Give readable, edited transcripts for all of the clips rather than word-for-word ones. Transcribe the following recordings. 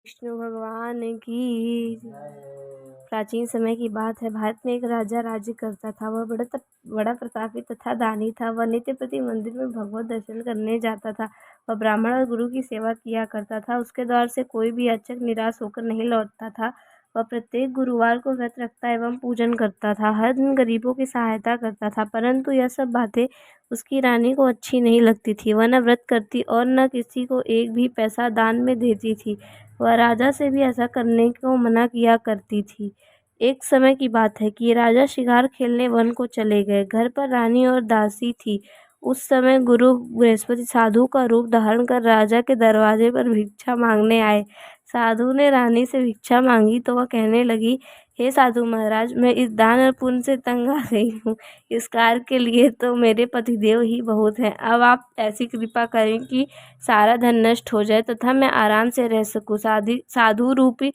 विष्णु भगवान की। प्राचीन समय की बात है। भारत में एक राजा राज्य करता था। वह बड़ा प्रतापी तथा दानी था। वह नित्य प्रति मंदिर में भगवत दर्शन करने जाता था। वह ब्राह्मण और गुरु की सेवा किया करता था। उसके द्वार से कोई भी याचक निराश होकर नहीं लौटता था। वह प्रत्येक गुरुवार को व्रत रखता एवं पूजन करता था। हर दिन गरीबों की सहायता करता था। परंतु यह सब बातें उसकी रानी को अच्छी नहीं लगती थी। वह न व्रत करती और न किसी को एक भी पैसा दान में देती थी। वह राजा से भी ऐसा करने को मना किया करती थी। एक समय की बात है कि राजा शिकार खेलने वन को चले गए। घर पर रानी और दासी थी। उस समय गुरु बृहस्पति साधु का रूप धारण कर राजा के दरवाजे पर भिक्षा मांगने आए। साधु ने रानी से भिक्षा मांगी तो वह कहने लगी, हे साधु महाराज, मैं इस दान और पुण्य से तंग आ गई हूँ। इस कार्य के लिए तो मेरे पतिदेव ही बहुत हैं। अब आप ऐसी कृपा करें कि सारा धन नष्ट हो जाए तथा मैं आराम से रह सकूं। साधु रूपी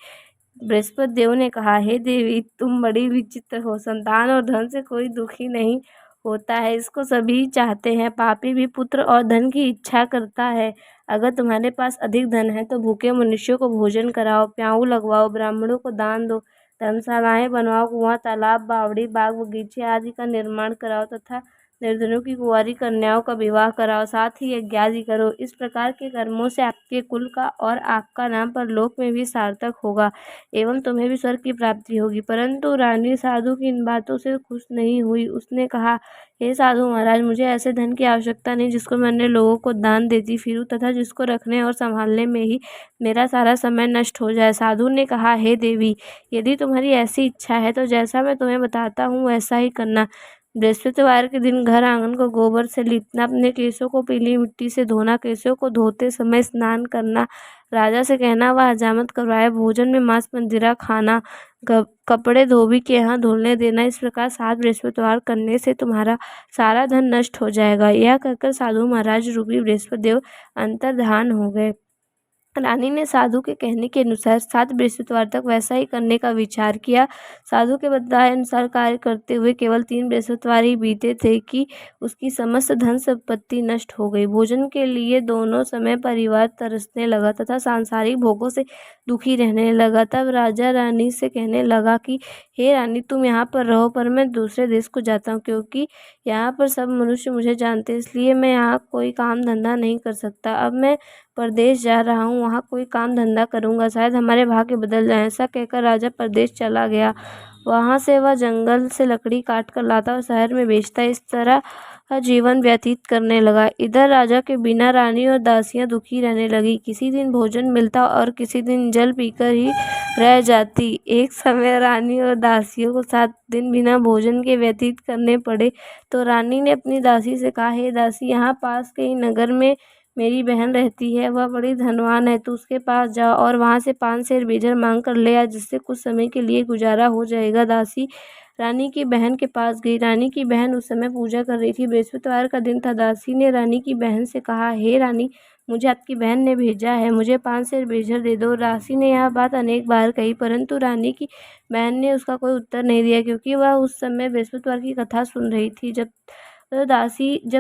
बृहस्पति देव ने कहा, हे देवी, तुम बड़ी विचित्र हो। संतान और धन से कोई दुखी नहीं होता है, इसको सभी चाहते हैं। पापी भी पुत्र और धन की इच्छा करता है। अगर तुम्हारे पास अधिक धन है तो भूखे मनुष्यों को भोजन कराओ, प्याऊ लगवाओ, ब्राह्मणों को दान दो, धर्मशालाएं बनवाओ, कुआं, तालाब, बावड़ी, बाग बगीचे आदि का निर्माण कराओ तथा निर्धनों की कुंवारी कन्याओं का विवाह कराओ। साथ ही यज्ञ आदि करो। इस प्रकार के कर्मों से आपके कुल का और आपका नाम परलोक में भी सार्थक होगा एवं तुम्हें भी स्वर्ग की प्राप्ति होगी। परंतु रानी साधु की इन बातों से खुश नहीं हुई। उसने कहा, हे साधु महाराज, मुझे ऐसे धन की आवश्यकता नहीं जिसको मैं अन्य लोगों को दान देती फिरूं तथा जिसको रखने और संभालने में ही मेरा सारा समय नष्ट हो जाए। साधु ने कहा, हे देवी, यदि तुम्हारी ऐसी इच्छा है तो जैसा मैं तुम्हें बताता हूँ वैसा ही करना। बृहस्पतिवार के दिन घर आंगन को गोबर से लीपना, अपने केशों को पीली मिट्टी से धोना, केशों को धोते समय स्नान करना, राजा से कहना वह हजामत करवाए, भोजन में मांस मंदिरा खाना, कपड़े धोबी के यहाँ धुलने देना। इस प्रकार 7 बृहस्पतिवार करने से तुम्हारा सारा धन नष्ट हो जाएगा। यह कहकर साधु महाराज रूपी बृहस्पति देव अंतर्धान हो गए। रानी ने साधु के कहने के अनुसार 7 बृहस्पतिवार तक वैसा ही करने का विचार किया। साधु के बताए अनुसार कार्य करते हुए केवल 3 बृहस्पतिवार ही बीते थे कि उसकी समस्त धन संपत्ति नष्ट हो गई। भोजन के लिए दोनों समय परिवार तरसने लगा तथा सांसारिक भोगों से दुखी रहने लगा। तब राजा रानी से कहने लगा कि हे रानी, तुम यहाँ पर रहो, पर मैं दूसरे देश को जाता हूँ, क्योंकि यहाँ पर सब मनुष्य मुझे जानते हैं, इसलिए मैं यहाँ कोई काम धंधा नहीं कर सकता। अब मैं परदेश जा रहा हूँ, वहाँ कोई काम धंधा करूँगा, शायद हमारे भाग्य बदल जाए। ऐसा कहकर राजा परदेश चला गया। वहाँ से वह जंगल से लकड़ी काट कर लाता और शहर में बेचता। इस तरह जीवन व्यतीत करने लगा। इधर राजा के बिना रानी और दासियां दुखी रहने लगी। किसी दिन भोजन मिलता और किसी दिन जल पीकर ही रह जाती। एक समय रानी और दासियों को 7 दिन बिना भोजन के व्यतीत करने पड़े तो रानी ने अपनी दासी से कहा, हे दासी, यहाँ पास के ही नगर में मेरी बहन रहती है। वह बड़ी धनवान है। तू उसके पास जा और वहां से 5 सेर बेजर मांग कर ले आ, जिससे कुछ समय के लिए गुजारा हो जाएगा। दासी रानी की बहन के पास गई। रानी की बहन उस समय पूजा कर रही थी। बृहस्पतिवार का दिन था। दासी ने रानी की बहन से कहा, हे रानी, मुझे आपकी बहन ने भेजा है, मुझे 5 सेर बेजर दे दो। दासी ने यह बात अनेक बार कही, परंतु रानी की बहन ने उसका कोई उत्तर नहीं दिया, क्योंकि वह उस समय बृहस्पतिवार की कथा सुन रही थी। जब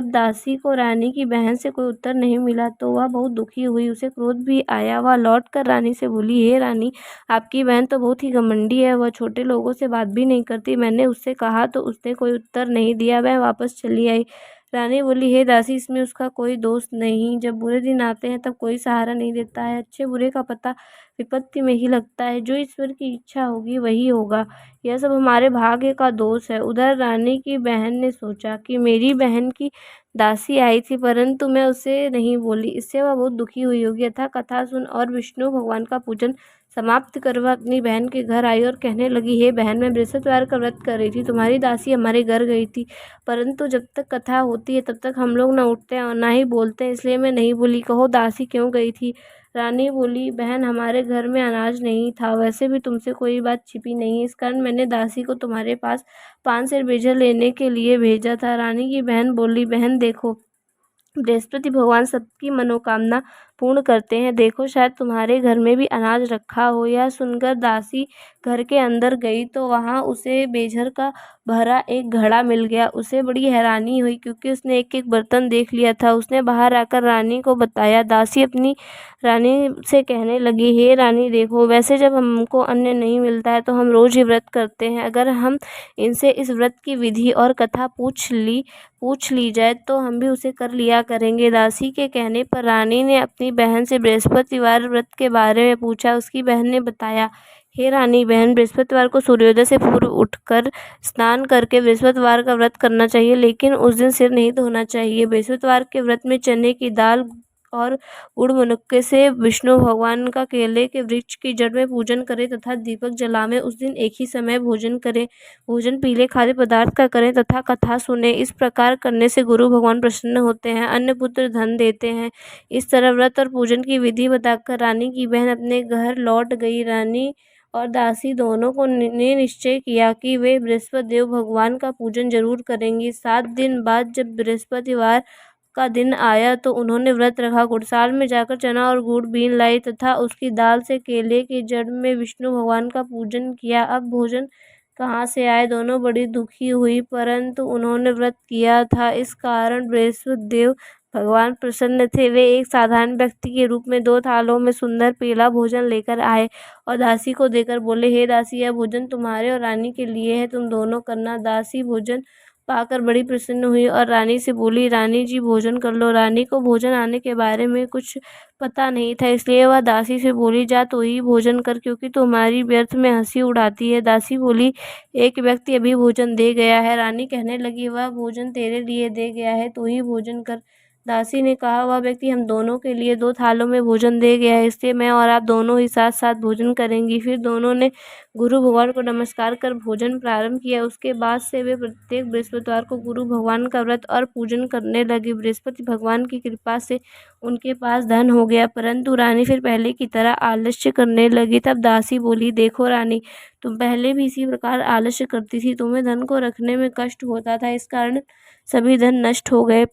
दासी को रानी की बहन से कोई उत्तर नहीं मिला तो वह बहुत दुखी हुई। उसे क्रोध भी आया। वह लौटकर रानी से बोली, हे रानी, आपकी बहन तो बहुत ही घमंडी है। वह छोटे लोगों से बात भी नहीं करती। मैंने उससे कहा तो उसने कोई उत्तर नहीं दिया। वह वापस चली आई। रानी बोली, हे दासी, इसमें उसका कोई दोष नहीं। जब बुरे दिन आते हैं तब कोई सहारा नहीं देता है। अच्छे बुरे का पता विपत्ति में ही लगता है। जो ईश्वर की इच्छा होगी वही होगा। यह सब हमारे भाग्य का दोष है। उधर रानी की बहन ने सोचा कि मेरी बहन की दासी आई थी, परंतु मैं उसे नहीं बोली, इससे वह बहुत दुखी हुई होगी। यथा कथा सुन और विष्णु भगवान का पूजन समाप्त कर वह अपनी बहन के घर आई और कहने लगी, हे बहन, मैं बृहस्पतिवार का व्रत कर रही थी। तुम्हारी दासी हमारे घर गई थी, परंतु जब तक कथा होती है तब तक हम लोग न उठते हैं और ना ही बोलते हैं, इसलिए मैं नहीं बोली। कहो, दासी क्यों गई थी? रानी बोली, बहन, हमारे घर में अनाज नहीं था। वैसे भी तुमसे कोई बात छिपी नहीं है, इस कारण मैंने दासी को तुम्हारे पास 5 सेर बेजर लेने के लिए भेजा था। रानी की बहन बोली, बहन देखो, बृहस्पति भगवान सबकी मनोकामना पूर्ण करते हैं। देखो, शायद तुम्हारे घर में भी अनाज रखा हो। यह सुनकर दासी घर के अंदर गई तो वहाँ उसे बेझर का भरा एक घड़ा मिल गया। उसे बड़ी हैरानी हुई क्योंकि उसने एक एक बर्तन देख लिया था। उसने बाहर आकर रानी को बताया। दासी अपनी रानी से कहने लगी, हे रानी, देखो, वैसे जब हमको अन्न नहीं मिलता है तो हम रोज ही व्रत करते हैं। अगर हम इनसे इस व्रत की विधि और कथा पूछ ली जाए तो हम भी उसे कर लिया करेंगे। दासी के कहने पर रानी ने अपनी बहन से बृहस्पतिवार व्रत के बारे में पूछा। उसकी बहन ने बताया, हे रानी बहन, बृहस्पतिवार को सूर्योदय से पूर्व उठकर स्नान करके बृहस्पतिवार का व्रत करना चाहिए, लेकिन उस दिन सिर नहीं धोना चाहिए। बृहस्पतिवार के व्रत में चने की दाल और गुड़ मुनक्के से विष्णु भगवान का केले के वृक्ष की जड़ में पूजन करें तथा दीपक जलावें। उस दिन एक ही समय भोजन करें। भोजन पीले खाद्य पदार्थ का करें तथा कथा सुने। इस प्रकार करने से गुरु भगवान प्रसन्न होते हैं, अन्न पुत्र धन देते हैं। इस तरह व्रत और पूजन की विधि बताकर रानी की बहन अपने घर लौट गई। रानी और दासी दोनों को ने निश्चय किया कि वे बृहस्पति देव भगवान का पूजन जरूर करेंगी। 7 दिन बाद जब बृहस्पतिवार का दिन आया तो उन्होंने व्रत रखा। गुड़साल में जाकर चना और गुड़ बीन लाई तथा उसकी दाल से केले की जड़ में विष्णु भगवान का पूजन किया। अब भोजन कहाँ से आए? दोनों बड़ी दुखी हुई, परंतु उन्होंने व्रत किया था, इस कारण बृहस्पति देव भगवान प्रसन्न थे। वे एक साधारण व्यक्ति के रूप में 2 थालों में सुंदर पीला भोजन लेकर आए और दासी को देकर बोले, हे दासी, यह भोजन तुम्हारे और रानी के लिए है, तुम दोनों करना। दासी भोजन पाकर बड़ी प्रसन्न हुई और रानी से बोली, रानी जी, भोजन कर लो। रानी को भोजन आने के बारे में कुछ पता नहीं था, इसलिए वह दासी से बोली, जा तू ही भोजन कर, क्योंकि तुम्हारी व्यर्थ में हंसी उड़ाती है। दासी बोली, एक व्यक्ति अभी भोजन दे गया है। रानी कहने लगी, वह भोजन तेरे लिए दे गया है, तू ही भोजन कर। दासी ने कहा, वह व्यक्ति हम दोनों के लिए 2 थालों में भोजन दे गया है, इसलिए मैं और आप दोनों ही साथ साथ भोजन करेंगी। फिर दोनों ने गुरु भगवान को नमस्कार कर भोजन प्रारंभ किया। उसके बाद से वे प्रत्येक बृहस्पतिवार को गुरु भगवान का व्रत और पूजन करने लगे। बृहस्पति भगवान की कृपा से उनके पास धन हो गया, परंतु रानी फिर पहले की तरह आलस्य करने लगी। तब दासी बोली, देखो रानी, तुम पहले भी इसी प्रकार आलस्य करती थी, तुम्हें धन को रखने में कष्ट होता था, इस कारण सभी धन नष्ट हो गए।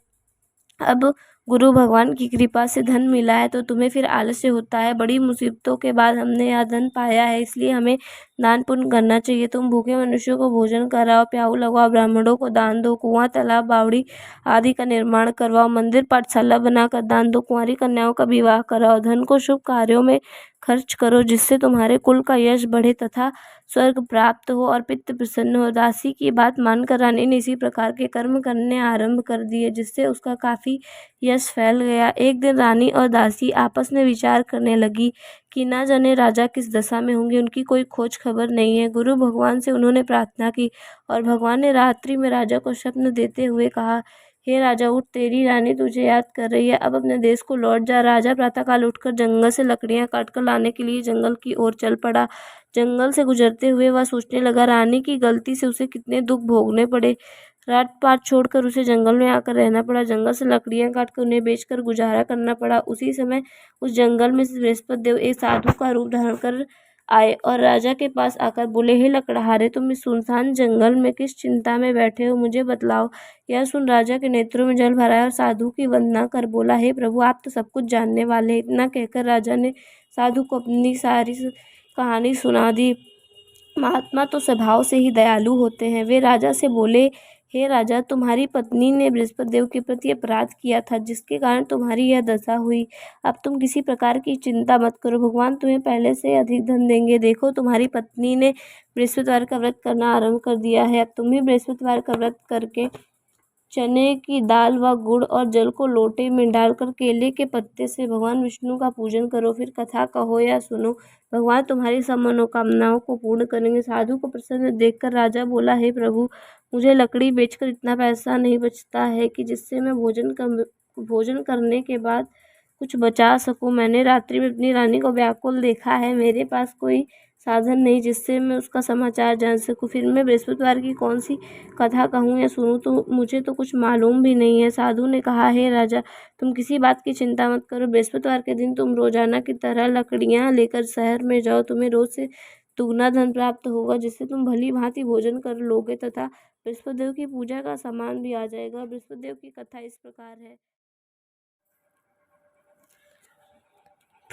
अब गुरु भगवान की कृपा से धन मिला है तो तुम्हें फिर आलस्य होता है। बड़ी मुसीबतों के बाद हमने यह धन पाया है, इसलिए हमें दान पुण्य करना चाहिए। तुम भूखे मनुष्यों को भोजन कराओ, प्याऊ लगवाओ, ब्राह्मणों को दान दो, कुआं तालाब बावड़ी आदि का निर्माण करवाओ, मंदिर पाठशाला बनाकर दान दो, कुंवारी कन्याओं का विवाह कराओ। धन को शुभ कार्यों में खर्च करो, जिससे तुम्हारे कुल का यश बढ़े तथा स्वर्ग प्राप्त हो और पितृ प्रसन्न हो। दासी की बात मानकर रानी ने इसी प्रकार के कर्म करने आरंभ कर दिए, जिससे उसका काफी यश फैल गया। एक दिन रानी और दासी आपस में विचार करने लगी कि ना जाने राजा किस दशा में होंगे, उनकी कोई खोज खबर नहीं है। गुरु भगवान से उन्होंने प्रार्थना की और भगवान ने रात्रि में राजा को स्वप्न देते हुए कहा, हे राजा, उठ, तेरी रानी तुझे याद कर रही है, अब अपने देश को लौट जा। राजा प्रातःकाल उठकर जंगल से लकड़ियां काटकर लाने के लिए जंगल की ओर चल पड़ा। जंगल से गुजरते हुए वह सोचने लगा, रानी की गलती से उसे कितने दुख भोगने पड़े। रात-पात छोड़कर उसे जंगल में आकर रहना पड़ा। जंगल से लकड़ियां काटकर उन्हें बेचकर गुजारा करना पड़ा। उसी समय उस जंगल में से बृहस्पति देव एक साधु का रूप धारण कर आए और राजा के पास आकर बोले, हे लकड़हारे, तुम इस सुनसान जंगल में किस चिंता में बैठे हो, मुझे बतलाओ। यह सुन राजा के नेत्रों में जल भर आया और साधु की वंदना कर बोला, हे प्रभु, आप तो सब कुछ जानने वाले हैं। इतना कहकर राजा ने साधु को अपनी सारी कहानी सुना दी। महात्मा तो स्वभाव से ही दयालु होते हैं। वे राजा से बोले, हे राजा, तुम्हारी पत्नी ने बृहस्पति देव के प्रति अपराध किया था, जिसके कारण तुम्हारी यह दशा हुई। अब तुम किसी प्रकार की चिंता मत करो, भगवान तुम्हें पहले से अधिक धन देंगे। देखो, तुम्हारी पत्नी ने बृहस्पतिवार का व्रत करना आरंभ कर दिया है। अब तुम भी बृहस्पतिवार का व्रत करके चने की दाल व गुड़ और जल को लोटे में डालकर केले के पत्ते से भगवान विष्णु का पूजन करो। फिर कथा कहो या सुनो, भगवान तुम्हारी सब मनोकामनाओं को पूर्ण करेंगे। साधु को प्रसन्न देखकर राजा बोला, हे प्रभु, मुझे लकड़ी बेचकर इतना पैसा नहीं बचता है कि जिससे मैं भोजन करने के बाद कुछ बचा सकूं। मैंने रात्रि में अपनी रानी को व्याकुल देखा है, मेरे पास कोई साधन नहीं जिससे मैं उसका समाचार जान सकूं। फिर मैं बृहस्पतिवार की कौन सी कथा कहूँ या सुनूं, तो मुझे तो कुछ मालूम भी नहीं है। साधु ने कहा, हे राजा, तुम किसी बात की चिंता मत करो। बृहस्पतिवार के दिन तुम रोजाना की तरह लकड़ियां लेकर शहर में जाओ। तुम्हें रोज से दुगना धन प्राप्त होगा, जिससे तुम भली भांति भोजन कर लोगे तथा बृहस्पति देव की पूजा का सामान भी आ जाएगा। बृहस्पति देव की कथा इस प्रकार है।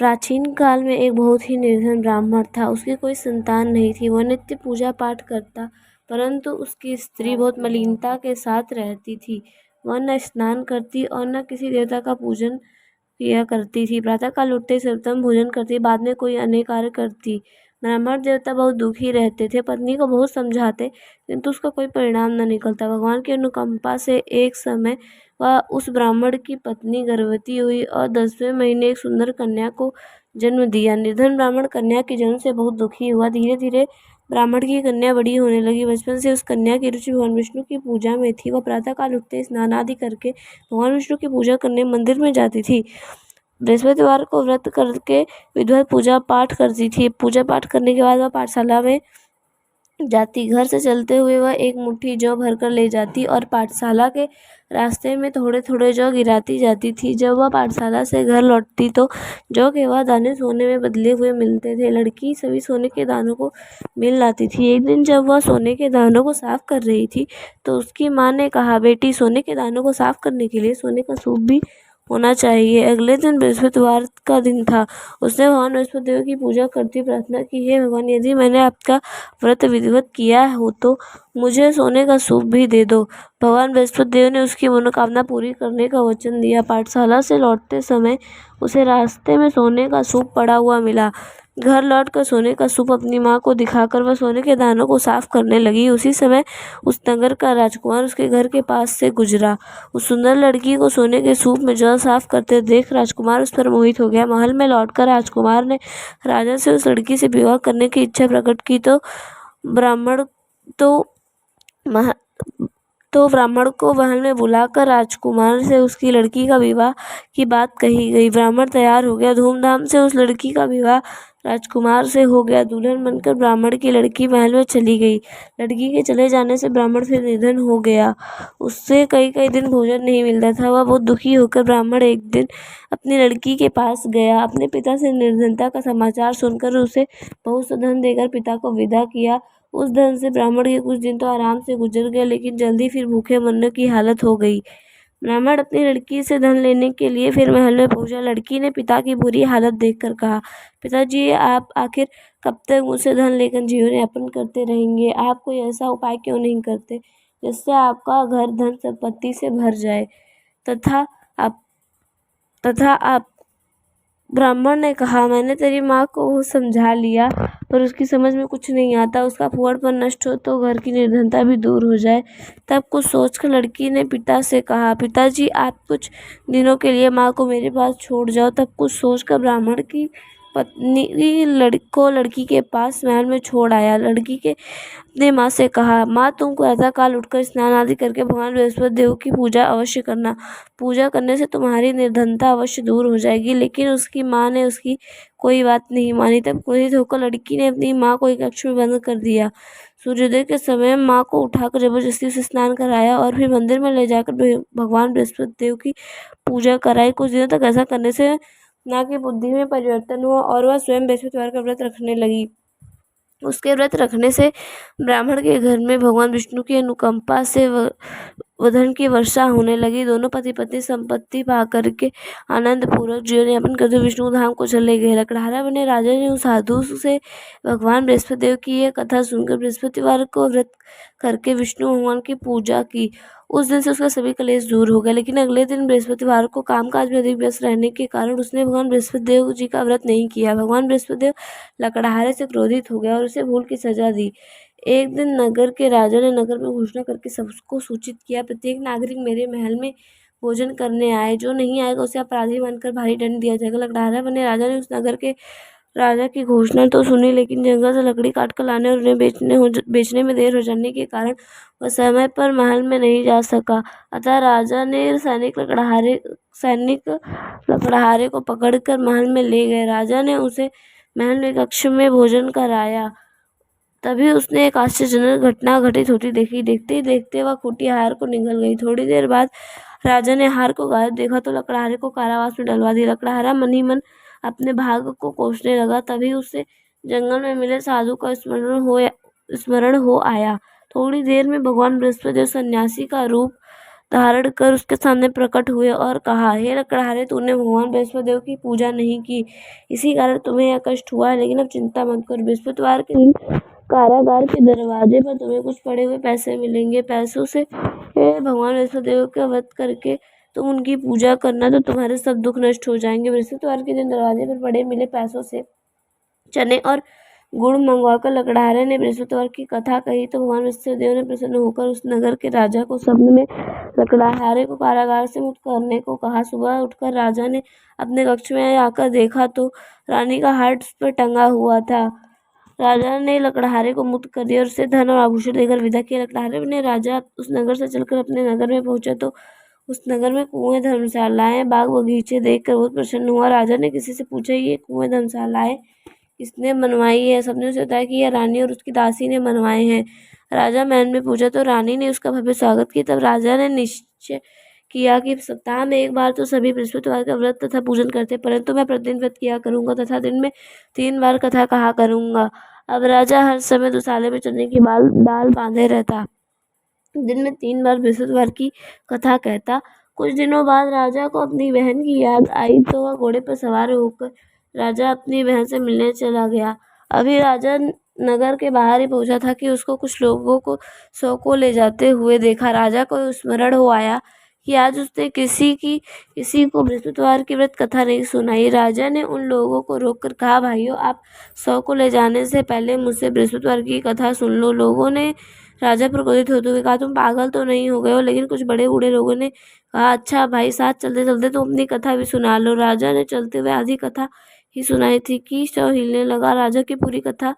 प्राचीन काल में एक बहुत ही निर्धन ब्राह्मण था। उसकी कोई संतान नहीं थी। वह नित्य पूजा पाठ करता, परंतु उसकी स्त्री बहुत मलिनता के साथ रहती थी। वह न स्नान करती और न किसी देवता का पूजन किया करती थी। प्रातःकाल उठते ही सर्वप्रथम भोजन करती, बाद में कोई अन्य कार्य करती। ब्राह्मण देवता बहुत दुखी रहते थे। पत्नी को बहुत समझाते, किंतु उसका कोई परिणाम न निकलता। भगवान की अनुकंपा से एक समय वह उस ब्राह्मण की पत्नी गर्भवती हुई और 10वें महीने एक सुंदर कन्या को जन्म दिया। निर्धन ब्राह्मण कन्या के जन्म से बहुत दुखी हुआ। धीरे धीरे ब्राह्मण की कन्या बड़ी होने लगी। बचपन से उस कन्या की रुचि भगवान विष्णु की पूजा में थी। वह प्रातःकाल उठते स्नान आदि करके भगवान विष्णु की पूजा करने मंदिर में जाती थी। बृहस्पतिवार को व्रत करके विधिवत पूजा पाठ करती थी। पूजा पाठ करने के बाद वह पाठशाला में जाती। घर से चलते हुए वह एक मुट्ठी जौ भरकर ले जाती और पाठशाला के रास्ते में थोड़े थोड़े जौ गिराती जाती थी। जब वह पाठशाला से घर लौटती तो जौ के वह दाने सोने में बदले हुए मिलते थे। लड़की सभी सोने के दानों को मिल लाती थी। एक दिन जब वह सोने के दानों को साफ कर रही थी तो उसकी माँ ने कहा, बेटी, सोने के दानों को साफ करने के लिए सोने का सूप भी होना चाहिए। अगले दिन बृहस्पतिवार का दिन था। उसने भगवान बृहस्पतिदेव की पूजा करती प्रार्थना की, हे भगवान, यदि मैंने आपका व्रत विधिवत किया हो तो मुझे सोने का सूप भी दे दो। भगवान बृहस्पतिदेव ने उसकी मनोकामना पूरी करने का वचन दिया। पाठशाला से लौटते समय उसे रास्ते में सोने का सूप पड़ा हुआ मिला। घर लौटकर सोने का सूप अपनी माँ को दिखाकर वह सोने के दानों को साफ करने लगी। उसी समय उस नगर का राजकुमार उसके घर के पास से गुजरा। उस सुंदर लड़की को सोने के सूप में जल साफ करते देख राजकुमार उस पर मोहित हो गया। महल में लौटकर राजकुमार ने राजा से उस लड़की से विवाह करने की इच्छा प्रकट की तो ब्राह्मण को महल में बुलाकर राजकुमार से उसकी लड़की का विवाह की बात कही गई। ब्राह्मण तैयार हो गया। धूमधाम से उस लड़की का विवाह राजकुमार से हो गया। दुल्हन बनकर ब्राह्मण की लड़की महल में चली गई। लड़की के चले जाने से ब्राह्मण फिर निधन हो गया। उससे कई कई दिन भोजन नहीं मिलता था। वह बहुत दुखी होकर ब्राह्मण एक दिन अपनी लड़की के पास गया। अपने पिता से निर्धनता का समाचार सुनकर उसे बहुत सा धन देकर पिता को विदा किया। उस धन से ब्राह्मण के कुछ दिन तो आराम से गुजर गए, लेकिन जल्दी फिर भूखे मरने की हालत हो गई। ब्राह्मण अपनी लड़की से धन लेने के लिए फिर महल में पहुंचा। लड़की ने पिता की बुरी हालत देखकर कहा, पिताजी, आप आखिर कब तक मुझसे धन लेकर जीवन यापन करते रहेंगे? आप कोई ऐसा उपाय क्यों नहीं करते जिससे आपका घर धन संपत्ति से भर जाए तथा आप ब्राह्मण ने कहा, मैंने तेरी माँ को समझा लिया, पर उसकी समझ में कुछ नहीं आता। उसका फुहड़पन नष्ट हो तो घर की निर्धनता भी दूर हो जाए। तब कुछ सोचकर लड़की ने पिता से कहा, पिताजी, आप कुछ दिनों के लिए माँ को मेरे पास छोड़ जाओ। तब कुछ सोचकर ब्राह्मण की पत्नी लड़की के पास महल में छोड़ आया। लड़की के अपने माँ से कहा, माँ, तुम प्रातःकाल उठकर स्नान आदि करके भगवान बृहस्पति देव की पूजा अवश्य करना। पूजा करने से तुम्हारी निर्धनता अवश्य दूर हो जाएगी। लेकिन उसकी माँ ने उसकी कोई बात नहीं मानी। तब क्रोधित होकर लड़की ने अपनी माँ को एक कक्ष में बंद कर दिया। सूर्योदय के समय माँ को उठाकर जबरदस्ती से स्नान कराया और फिर मंदिर में ले जाकर भगवान बृहस्पति देव की पूजा कराई। कुछ दिनों तक ऐसा करने से माँ की बुद्धि में परिवर्तन हुआ और वह स्वयं बृहस्पतिवार का व्रत रखने लगी। उसके व्रत रखने से ब्राह्मण के घर में भगवान विष्णु की अनुकंपा से धन की वर्षा होने लगी। दोनों पति पत्नी संपत्ति पा करके आनंद पूर्वक जीवन यापन करते विष्णु धाम को चले गए। लकड़हारा बने राजा ने उस साधु से भगवान बृहस्पति देव की यह कथा सुनकर बृहस्पतिवार को व्रत करके विष्णु भगवान की पूजा की। उस दिन से उसका सभी कलेश दूर हो गया। लेकिन अगले दिन बृहस्पतिवार को कामकाज में अधिक व्यस्त रहने के कारण उसने भगवान बृहस्पति देव जी का व्रत नहीं किया। भगवान बृहस्पति देव लकड़हारे से क्रोधित हो गया और उसे भूल की सजा दी। एक दिन नगर के राजा ने नगर में घोषणा करके सबको सूचित किया, प्रत्येक नागरिक मेरे महल में भोजन करने आए। जो नहीं आएगा उसे अपराधी मानकर भारी दंड दिया जाएगा। लकड़हारा बने राजा ने उस नगर के राजा की घोषणा तो सुनी, लेकिन जंगल से लकड़ी काट कर लाने और उन्हें बेचने में देर हो जाने के कारण वह समय पर महल में नहीं जा सका। अतः राजा ने सैनिक लकड़हारे को पकड़कर महल में ले गए। राजा ने उसे महल में कक्ष में भोजन कराया। तभी उसने एक आश्चर्यजनक घटना घटित होती देखी। देखते ही देखते वह खूंटी हार को निगल गई। थोड़ी देर बाद राजा ने हार को गायब देखा तो लकड़हारे को कारावास में डलवा दिया। लकड़हारा मन ही मन अपने भाग्य को कोसने लगा। तभी उसे जंगल में मिले साधु का स्मरण हो आया। थोड़ी देर में भगवान बृहस्पति देव सन्यासी का रूप धारण कर उसके सामने प्रकट हुए और कहा, हे लकड़हारे, तूने भगवान बृहस्पतिदेव की पूजा नहीं की, इसी कारण तुम्हें यह कष्ट हुआ है। लेकिन अब चिंता मत कर, बृहस्पतिवार के दिन कारागार के दरवाजे पर तुम्हें कुछ पड़े हुए पैसे मिलेंगे। पैसों से भगवान बृहस्पतिदेव का व्रत करके तुम उनकी पूजा करना, तो तुम्हारे सब दुख नष्ट हो जाएंगे। बृहस्पतिवार के दिन दरवाजे पर पड़े मिले पैसों से चने और गुड़ मंगवाकर लकड़हारे ने बृहस्पतिवार की कथा कही, तो भगवान बृहस्पतिदेव ने प्रसन्न होकर उस नगर के राजा को स्वप्न में लकड़हारे को कारागार से मुक्त करने को कहा। सुबह उठकर राजा ने अपने कक्ष में आकर देखा तो रानी का हार उस पर टंगा हुआ था। राजा ने लकड़हारे को मुक्त कर दिया और उसे धन और आभूषण देकर विदा किया। लकड़हारे ने राजा उस नगर से चलकर अपने नगर में पहुंचा तो उस नगर में कुएं, धर्मशालाएं, बाग बगीचे देखकर बहुत प्रसन्न हुआ। राजा ने किसी से पूछा, ये कुएं, धर्मशालाएं किसने बनवाई है? सबने उसे बताया कि यह रानी और उसकी दासी ने बनवाए हैं। राजा महल में पूछा तो रानी ने उसका भव्य स्वागत किया। तब राजा ने निश्चय किया कि सप्ताह में एक बार तो सभी बृहस्पतिवार का व्रत तथा पूजन करते, परंतु मैं प्रतिदिन व्रत किया करूंगा तथा दिन में 3 बार कथा कहा करूंगा। अब राजा हर समय दुशाले में चने की दाल बांधे रहता, दिन में 3 बार बृहस्पतिवार की कथा कहता। कुछ दिनों बाद राजा को अपनी बहन की याद आई तो वह घोड़े पर सवार होकर राजा अपनी बहन से मिलने चला गया। अभी राजा नगर के बाहर ही पहुंचा था कि उसको कुछ लोगों को सौ को ले जाते हुए देखा। राजा को स्मरण हो आया कि आज उसने किसी को बृहस्पतिवार की व्रत कथा नहीं सुनाई। राजा ने उन लोगों को रोककर कहा, भाइयों, आप सौ को ले जाने से पहले मुझसे बृहस्पतिवार की कथा सुन लो। लोगों ने राजा पर क्रोधित होते हुए कहा, तुम पागल तो नहीं हो गए हो? लेकिन कुछ बड़े बूढ़े लोगों ने कहा, अच्छा भाई, साथ चलते चलते तुम अपनी कथा भी सुना लो। राजा ने चलते हुए आधी कथा ही सुनाई थी कि शव हिलने लगा। राजा की पूरी कथा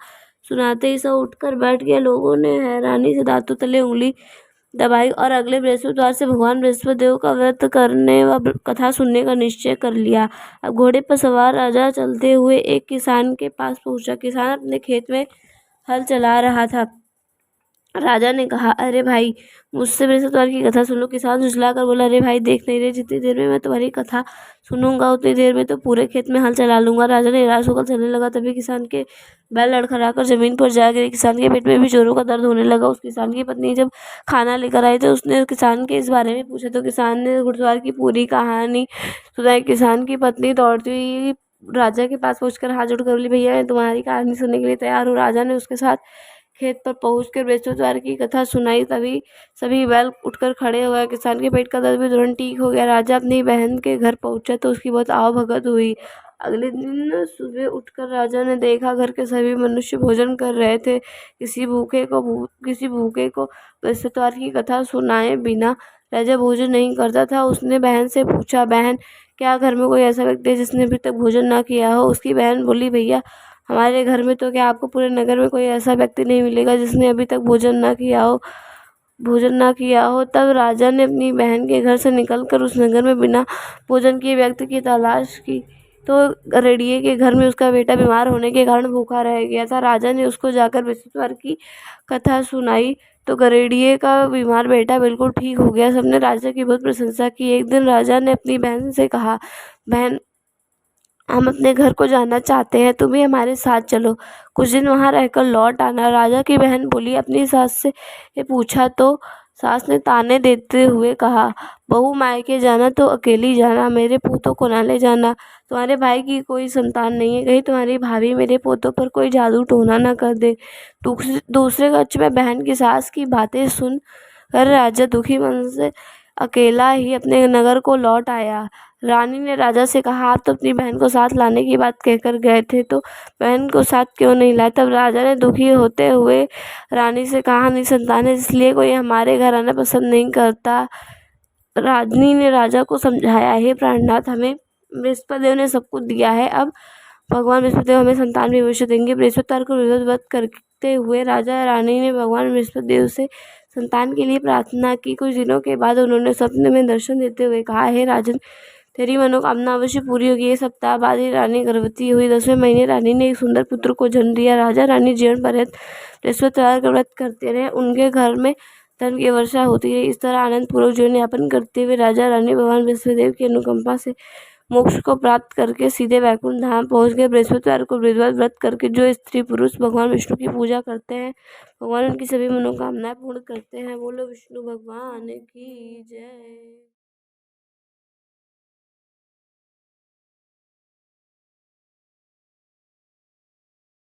सुनाते ही सब उठकर बैठ गए। लोगों ने हैरानी से दांतों तले उंगली दबाई और अगले बृहस्पतिवार से भगवान बृहस्पतिदेव का व्रत करने व कथा सुनने का निश्चय कर लिया। अब घोड़े पर सवार राजा चलते हुए एक किसान के पास पहुंचा। किसान अपने खेत में हल चला रहा था। राजा ने कहा, अरे भाई, मुझसे बृहस्पतिवार की कथा सुन लो। किसान झुठलाकर बोला, अरे भाई, देख नहीं रहे, जितनी देर में मैं तुम्हारी कथा सुनूंगा उतनी देर में तो पूरे खेत में हल चला लूंगा। राजा ने निराश होकर चलने लगा। तभी किसान के बैल लड़खड़ाकर जमीन पर जा गिरे। किसान के पेट में भी जोरों का दर्द होने लगा। उस किसान की पत्नी जब खाना लेकर आई तो उसने किसान के इस बारे में पूछा तो किसान ने घुड़सवार की पूरी कहानी सुनाई। किसान की पत्नी दौड़ती हुई राजा के पास पहुंचकर हाथ जोड़कर बोली, भैया, मैं तुम्हारी कहानी सुनने के लिए तैयार हूँ। राजा ने उसके साथ खेत पर पहुंचकर बृहस्पतिवार की कथा सुनाई। तभी सभी बैल उठकर खड़े हो गए। किसान के पेट का दर्द भी तुरंत ठीक हो गया। राजा अपनी बहन के घर पहुंचा तो उसकी बहुत आवभगत हुई। अगले दिन सुबह उठकर राजा ने देखा घर के सभी मनुष्य भोजन कर रहे थे। किसी भूखे को बृहस्पतिवार की कथा सुनाए बिना राजा भोजन नहीं करता था। उसने बहन से पूछा, बहन, क्या घर में कोई ऐसा व्यक्ति है जिसने अभी तक भोजन ना किया हो? उसकी बहन बोली, भैया, हमारे घर में तो क्या, आपको पूरे नगर में कोई ऐसा व्यक्ति नहीं मिलेगा जिसने अभी तक भोजन ना किया हो। तब राजा ने अपनी बहन के घर से निकलकर उस नगर में बिना भोजन किए व्यक्ति की तलाश की तो गरेडिये के घर में उसका बेटा बीमार होने के कारण भूखा रह गया था। राजा ने उसको जाकर बृहस्पतिवार की कथा सुनाई तो गरेडिये का बीमार बेटा बिल्कुल ठीक हो गया। सबने राजा की बहुत प्रशंसा की। एक दिन राजा ने अपनी बहन से कहा, बहन, हम अपने घर को जाना चाहते हैं, तुम भी हमारे साथ चलो, कुछ दिन वहाँ रहकर लौट आना। राजा की बहन बोली, अपनी सास से पूछा तो सास ने ताने देते हुए कहा, बहू, मायके जाना तो अकेली जाना, मेरे पोतों को ना ले जाना। तुम्हारे भाई की कोई संतान नहीं है, कहीं तुम्हारी भाभी मेरे पोतों पर कोई जादू टोना ना कर दे। दूसरे कक्ष में बहन की सास की बातें सुन कर राजा दुखी मन से अकेला ही अपने नगर को लौट आया। रानी ने राजा से कहा, आप तो अपनी बहन को साथ लाने की बात कहकर गए थे, तो बहन को साथ क्यों नहीं लाए? तब राजा ने दुखी होते हुए रानी से कहा, मेरी संतान है, इसलिए कोई हमारे घर आना पसंद नहीं करता। रानी ने राजा को समझाया, हे प्राणनाथ, हमें बृहस्पतिदेव ने सब कुछ दिया है, अब भगवान बृहस्पतिदेव हमें संतान भी अवश्य देंगे। बृहस्पतिवार को व्रत करते हुए राजा रानी ने भगवान बृहस्पतिदेव से संतान के लिए प्रार्थना की। कुछ दिनों के बाद उन्होंने स्वप्न में दर्शन देते हुए कहा, हे राजन, तेरी मनोकामना अवश्य पूरी होगी। एक सप्ताह बाद ही रानी गर्भवती हुई। 10वें महीने रानी ने एक सुंदर पुत्र को जन्म दिया। राजा रानी जीवन पर्यंत बृहस्पतिवार का व्रत करते रहे। उनके घर में धन की वर्षा होती रही। इस तरह आनंद पूर्वक जीवन यापन करते हुए राजा रानी भगवान बृहस्पतिदेव की अनुकंपा से मोक्ष को प्राप्त करके सीधे वैकुंठ धाम पहुँच गए। बृहस्पतिवार को बृहस्पति व्रत करके जो स्त्री पुरुष भगवान विष्णु की पूजा करते हैं, भगवान उनकी सभी मनोकामनाएं पूर्ण करते हैं। बोलो विष्णु भगवान की जय।